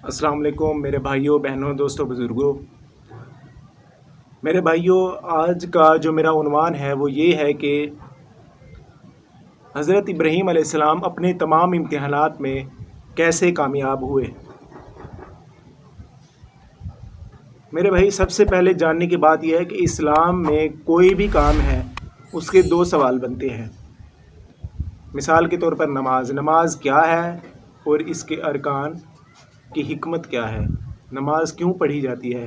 السلام علیکم میرے بھائیوں، بہنوں، دوستوں، بزرگوں۔ میرے بھائیوں، آج کا جو میرا عنوان ہے وہ یہ ہے کہ حضرت ابراہیم علیہ السلام اپنے تمام امتحانات میں کیسے کامیاب ہوئے۔ میرے بھائی، سب سے پہلے جاننے کی بات یہ ہے کہ اسلام میں کوئی بھی کام ہے اس کے دو سوال بنتے ہیں۔ مثال کے طور پر نماز کیا ہے اور اس کے ارکان کی حکمت کیا ہے، نماز کیوں پڑھی جاتی ہے۔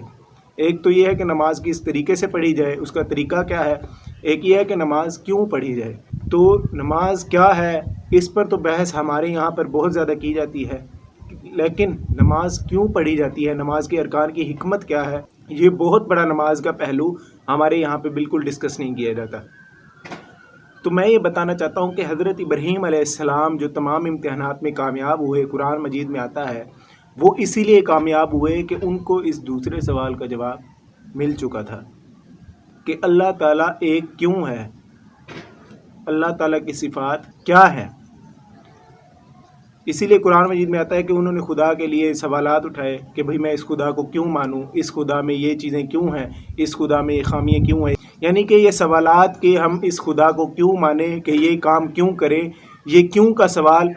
ایک تو یہ ہے کہ نماز کس طریقے سے پڑھی جائے، اس کا طریقہ کیا ہے۔ ایک یہ ہے کہ نماز کیوں پڑھی جائے۔ تو نماز کیا ہے اس پر تو بحث ہمارے یہاں پر بہت زیادہ کی جاتی ہے، لیکن نماز کیوں پڑھی جاتی ہے، نماز کے ارکان کی حکمت کیا ہے، یہ بہت بڑا نماز کا پہلو ہمارے یہاں پہ بالکل ڈسکس نہیں کیا جاتا۔ تو میں یہ بتانا چاہتا ہوں کہ حضرت ابراہیم علیہ السلام جو تمام امتحانات میں کامیاب ہوئے، قرآن مجید میں آتا ہے، وہ اسی لیے کامیاب ہوئے کہ ان کو اس دوسرے سوال کا جواب مل چکا تھا کہ اللہ تعالیٰ ایک کیوں ہے، اللہ تعالیٰ کی صفات کیا ہے۔ اسی لیے قرآن مجید میں آتا ہے کہ انہوں نے خدا کے لیے سوالات اٹھائے کہ بھئی میں اس خدا کو کیوں مانوں، اس خدا میں یہ چیزیں کیوں ہیں، اس خدا میں یہ خامیاں کیوں ہیں۔ یعنی کہ یہ سوالات کہ ہم اس خدا کو کیوں مانیں، کہ یہ کام کیوں کریں، یہ کیوں کا سوال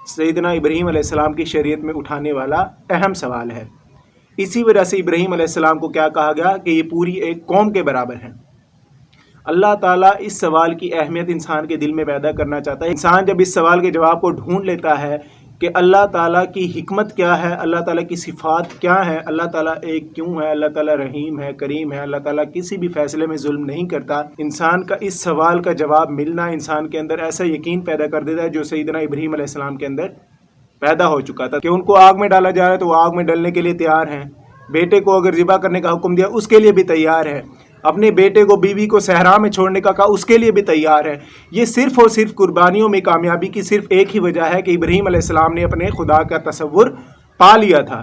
سیدنا ابراہیم علیہ السلام کی شریعت میں اٹھانے والا اہم سوال ہے۔ اسی وجہ سے ابراہیم علیہ السلام کو کیا کہا گیا کہ یہ پوری ایک قوم کے برابر ہیں۔ اللہ تعالیٰ اس سوال کی اہمیت انسان کے دل میں پیدا کرنا چاہتا ہے۔ انسان جب اس سوال کے جواب کو ڈھونڈ لیتا ہے کہ اللہ تعالیٰ کی حکمت کیا ہے، اللہ تعالیٰ کی صفات کیا ہیں، اللہ تعالیٰ ایک کیوں ہے، اللہ تعالیٰ رحیم ہے، کریم ہے، اللہ تعالیٰ کسی بھی فیصلے میں ظلم نہیں کرتا، انسان کا اس سوال کا جواب ملنا انسان کے اندر ایسا یقین پیدا کر دیتا ہے جو سیدنا ابراہیم علیہ السلام کے اندر پیدا ہو چکا تھا کہ ان کو آگ میں ڈالا جا رہا ہے تو وہ آگ میں ڈلنے کے لیے تیار ہیں، بیٹے کو اگر ذبح کرنے کا حکم دیا اس کے لیے بھی تیار ہے، اپنے بیٹے کو بیوی کو صحرا میں چھوڑنے کا کہا اس کے لیے بھی تیار ہے۔ یہ صرف اور صرف قربانیوں میں کامیابی کی صرف ایک ہی وجہ ہے کہ ابراہیم علیہ السلام نے اپنے خدا کا تصور پا لیا تھا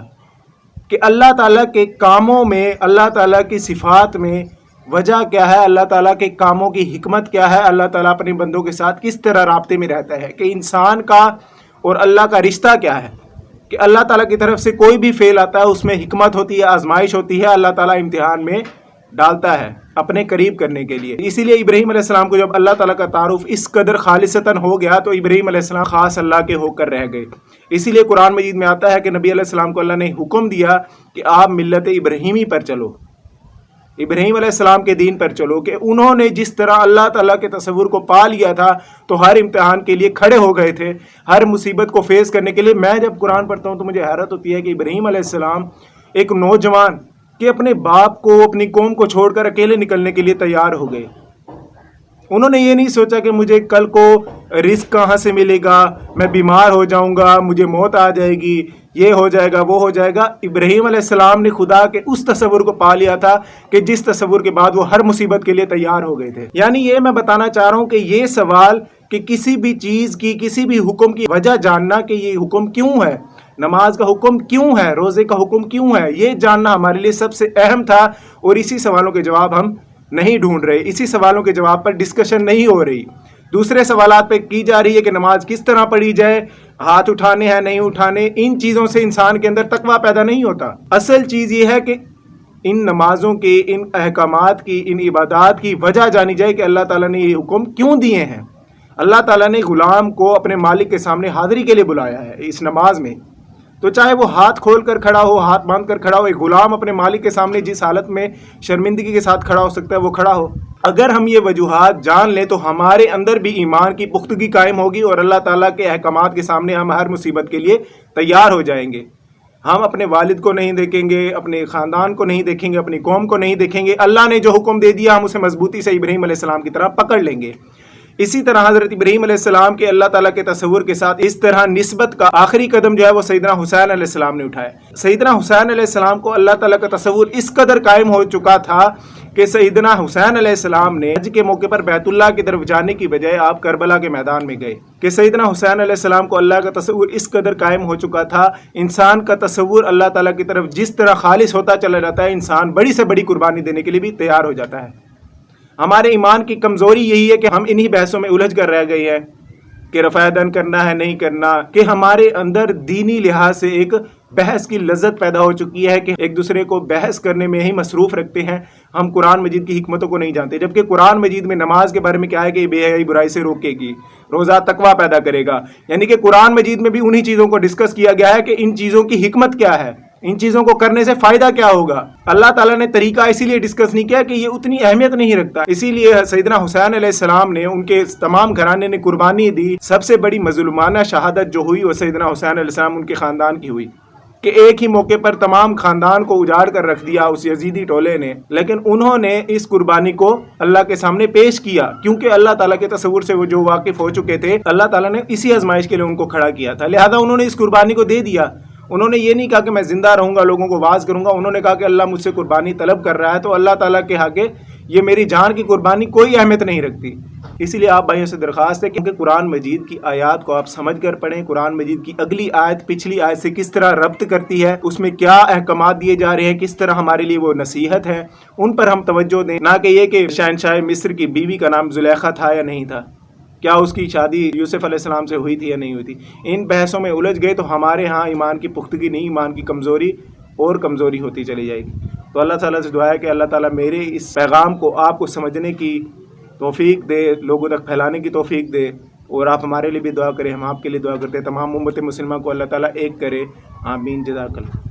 کہ اللہ تعالیٰ کے کاموں میں، اللہ تعالیٰ کی صفات میں وجہ کیا ہے، اللہ تعالیٰ کے کاموں کی حکمت کیا ہے، اللہ تعالیٰ اپنے بندوں کے ساتھ کس طرح رابطے میں رہتا ہے، کہ انسان کا اور اللہ کا رشتہ کیا ہے، کہ اللہ تعالیٰ کی طرف سے کوئی بھی فعل آتا ہے اس میں حکمت ہوتی ہے، آزمائش ہوتی ہے، اللہ تعالیٰ امتحان میں ڈالتا ہے اپنے قریب کرنے کے لیے۔ اسی لیے ابراہیم علیہ السلام کو جب اللہ تعالیٰ کا تعارف اس قدر خالصتاً ہو گیا تو ابراہیم علیہ السلام خاص اللہ کے ہو کر رہ گئے۔ اسی لیے قرآن مجید میں آتا ہے کہ نبی علیہ السلام کو اللہ نے حکم دیا کہ آپ ملت ابراہیمی پر چلو، ابراہیم علیہ السلام کے دین پر چلو، کہ انہوں نے جس طرح اللہ تعالیٰ کے تصور کو پا لیا تھا تو ہر امتحان کے لیے کھڑے ہو گئے تھے، ہر مصیبت کو فیس کرنے کے لیے۔ میں جب قرآن پڑھتا ہوں تو مجھے حیرت ہوتی ہے کہ ابراہیم علیہ السلام ایک نوجوان کہ اپنے باپ کو، اپنی قوم کو چھوڑ کر اکیلے نکلنے کے لیے تیار ہو گئے۔ انہوں نے یہ نہیں سوچا کہ مجھے کل کو رزق کہاں سے ملے گا، میں بیمار ہو جاؤں گا، مجھے موت آ جائے گی، یہ ہو جائے گا، وہ ہو جائے گا۔ ابراہیم علیہ السلام نے خدا کے اس تصور کو پا لیا تھا کہ جس تصور کے بعد وہ ہر مصیبت کے لیے تیار ہو گئے تھے۔ یعنی یہ میں بتانا چاہ رہا ہوں کہ یہ سوال کہ کسی بھی چیز کی، کسی بھی حکم کی وجہ جاننا کہ یہ حکم کیوں ہے، نماز کا حکم کیوں ہے، روزے کا حکم کیوں ہے، یہ جاننا ہمارے لیے سب سے اہم تھا۔ اور اسی سوالوں کے جواب ہم نہیں ڈھونڈ رہے، اسی سوالوں کے جواب پر ڈسکشن نہیں ہو رہی، دوسرے سوالات پہ کی جا رہی ہے کہ نماز کس طرح پڑھی جائے، ہاتھ اٹھانے ہیں نہیں اٹھانے۔ ان چیزوں سے انسان کے اندر تقویٰ پیدا نہیں ہوتا۔ اصل چیز یہ ہے کہ ان نمازوں کی، ان احکامات کی، ان عبادات کی وجہ جانی جائے کہ اللہ تعالیٰ نے یہ حکم کیوں دیے ہیں۔ اللہ تعالیٰ نے غلام کو اپنے مالک کے سامنے حاضری کے لیے بلایا ہے اس نماز میں، تو چاہے وہ ہاتھ کھول کر کھڑا ہو، ہاتھ باندھ کر کھڑا ہو، ایک غلام اپنے مالک کے سامنے جس حالت میں شرمندگی کے ساتھ کھڑا ہو سکتا ہے وہ کھڑا ہو۔ اگر ہم یہ وجوہات جان لیں تو ہمارے اندر بھی ایمان کی پختگی قائم ہوگی اور اللہ تعالیٰ کے احکامات کے سامنے ہم ہر مصیبت کے لیے تیار ہو جائیں گے۔ ہم اپنے والد کو نہیں دیکھیں گے، اپنے خاندان کو نہیں دیکھیں گے، اپنی قوم کو نہیں دیکھیں گے، اللہ نے جو حکم دے دیا ہم اسے مضبوطی سے ابراہیم علیہ السلام کی طرح پکڑ لیں گے۔ اسی طرح حضرت ابراہیم علیہ السلام کے اللہ تعالیٰ کے تصور کے ساتھ اس طرح نسبت کا آخری قدم جو ہے وہ سیدنا حسین علیہ السلام نے اٹھایا۔ سیدنا حسین علیہ السلام کو اللہ تعالیٰ کا تصور اس قدر قائم ہو چکا تھا کہ سیدنا حسین علیہ السلام نے حج کے موقع پر بیت اللہ کی طرف جانے کی بجائے آپ کربلا کے میدان میں گئے، کہ سیدنا حسین علیہ السلام کو اللہ کا تصور اس قدر قائم ہو چکا تھا۔ انسان کا تصور اللہ تعالیٰ کی طرف جس طرح خالص ہوتا چلا جاتا ہے، انسان بڑی سے بڑی قربانی دینے کے لیے بھی تیار ہو جاتا ہے۔ ہمارے ایمان کی کمزوری یہی ہے کہ ہم انہی بحثوں میں الجھ کر رہ گئے ہیں کہ رفع دن کرنا ہے نہیں کرنا، کہ ہمارے اندر دینی لحاظ سے ایک بحث کی لذت پیدا ہو چکی ہے کہ ایک دوسرے کو بحث کرنے میں ہی مصروف رکھتے ہیں. ہم قرآن مجید کی حکمتوں کو نہیں جانتے، جبکہ قرآن مجید میں نماز کے بارے میں کیا ہے کہ یہ بے حیائی برائی سے روکے گی، روزہ تقویٰ پیدا کرے گا. یعنی کہ قرآن مجید میں بھی انہی چیزوں کو ڈسکس کیا گیا ہے کہ ان چیزوں کی حکمت کیا ہے، ان چیزوں کو کرنے سے فائدہ کیا ہوگا. اللہ تعالیٰ نے طریقہ اسی لیے ڈسکس نہیں کیا کہ یہ اتنی اہمیت نہیں رکھتا. اسی لیے سیدنا حسین علیہ السلام نے، ان کے تمام گھرانے نے قربانی دی. سب سے بڑی مظلومانہ شہادت جو ہوئی وہ سیدنا حسین علیہ السلام ان کے خاندان کی ہوئی کہ ایک ہی موقع پر تمام خاندان کو اجاڑ کر رکھ دیا اس یزیدی ٹولے نے، لیکن انہوں نے اس قربانی کو اللہ کے سامنے پیش کیا، کیونکہ اللہ تعالیٰ کے تصور سے وہ جو واقف ہو چکے تھے، اللہ تعالیٰ نے اسی آزمائش کے لیے ان کو کھڑا کیا تھا. لہذا انہوں نے اس قربانی کو دے دیا. انہوں نے یہ نہیں کہا کہ میں زندہ رہوں گا، لوگوں کو واعظ کروں گا. انہوں نے کہا کہ اللہ مجھ سے قربانی طلب کر رہا ہے تو اللہ تعالیٰ کے آگے یہ میری جان کی قربانی کوئی اہمیت نہیں رکھتی. اسی لیے آپ بھائیوں سے درخواست ہے کہ قرآن مجید کی آیات کو آپ سمجھ کر پڑھیں. قرآن مجید کی اگلی آیت پچھلی آیت سے کس طرح ربط کرتی ہے، اس میں کیا احکامات دیے جا رہے ہیں، کس طرح ہمارے لیے وہ نصیحت ہے، ان پر ہم توجہ دیں. نہ کہ یہ کہ شہنشاہ مصر کی بیوی کا نام زلیخا تھا یا نہیں تھا، کیا اس کی شادی یوسف علیہ السلام سے ہوئی تھی یا نہیں ہوئی تھی. ان بحثوں میں الجھ گئے تو ہمارے ہاں ایمان کی پختگی نہیں، ایمان کی کمزوری اور کمزوری ہوتی چلی جائے گی. تو اللہ تعالیٰ سے دعا ہے کہ اللہ تعالیٰ میرے اس پیغام کو آپ کو سمجھنے کی توفیق دے، لوگوں تک پھیلانے کی توفیق دے، اور آپ ہمارے لیے بھی دعا کریں. ہم آپ کے لیے دعا کرتے ہیں. تمام امت مسلمہ کو اللہ تعالیٰ ایک کرے. آمین. جزاک اللہ.